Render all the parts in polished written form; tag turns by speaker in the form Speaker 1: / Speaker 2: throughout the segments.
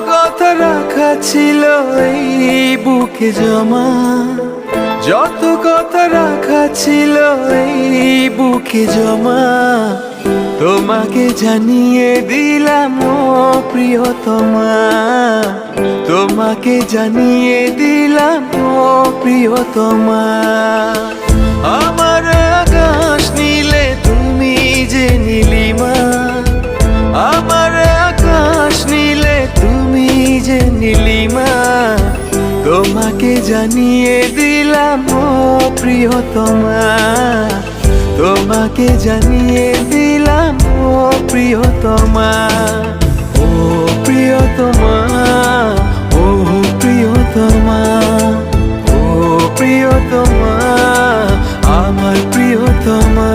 Speaker 1: কথা রাখা ছিল এই বুকে জমা, যত কথা রাখা ছিল এই বুকে জমা, তোমাকে জানিয়ে দিলাম ও প্রিয়তমা, তোমাকে জানিয়ে দিলাম ও প্রিয়তমা। আমার আকাশ নীলে তুমি যে নীলিমা, আমার আকাশ নীলে তুমি যে নীলিমা, তোমাকে জানিয়ে দিলাম ও প্রিয়তমা, তোমাকে জানিয়ে দিলাম ও প্রিয়তমা। ও প্রিয়তমা, ও প্রিয়তমা, ও প্রিয়তমা, আমার প্রিয়তমা।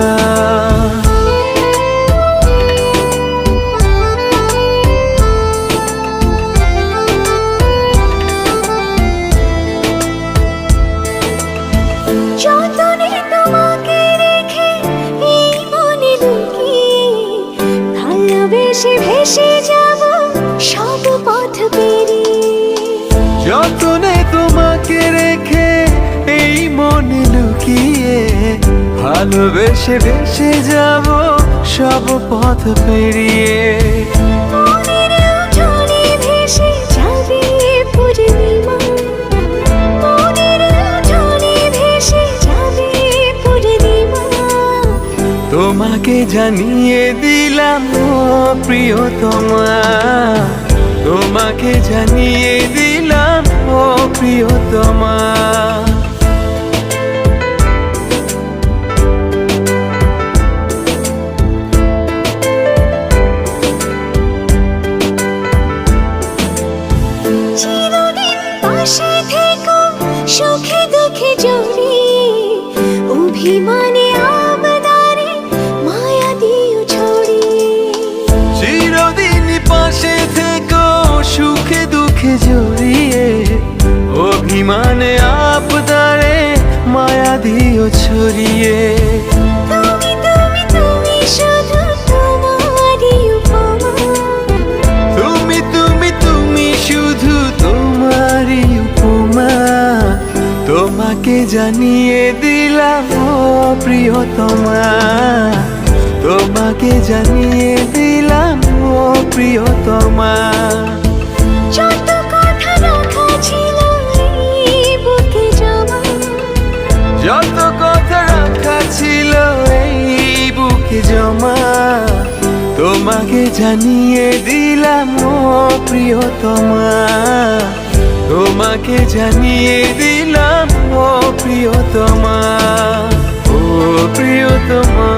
Speaker 2: যতনে তোমাকে রেখে এই মনে লুকিয়ে, ভালোবেসে ভেসে যাব সব পথ পেরিয়ে।
Speaker 1: যতনে তোমাকে রেখে এই মনে লুকিয়ে, ভালোবেসে ভেসে যাব সব পথ পেরিয়ে।
Speaker 2: মনের উঠোনে ভেসে যাবে পূর্ণিমা, মনের উঠোনে ভেসে যাবে পূর্ণিমা,
Speaker 1: তোমাকে জানিয়ে দিলাম ও প্রিয়তমা, তোমাকে জানিয়ে দিলাম ও প্রিয়তমা।
Speaker 2: চিরদিন পাশে থেকো সুখে দুঃখে জড়িয়ে, অভিমানে আবদারে মায়া দিও ছড়িয়ে।
Speaker 1: চিরদিন পাশে থেকো সুখে দুঃখে জড়িয়ে, অভিমানে আবদারে মায়া দিও ছড়িয়ে।
Speaker 2: তুমি তুমি তুমি শুধু তোমারই উপমা,
Speaker 1: তুমি তুমি তুমি শুধু তোমারই উপমা, তোমাকে জানিয়ে দিলাম ও প্রিয়তমা, তোমাকে জানিয়ে দিলাম ও প্রিয়তমা।
Speaker 2: যত কথা রাখা ছিল এই বুকে জমা,
Speaker 1: যত কথা রাখা ছিল এই বুকে জমা, তোমাকে জানিয়ে দিলাম ও প্রিয়তমা, তোমাকে জানিয়ে দিলাম ও প্রিয়তমা, ও প্রিয়তমা।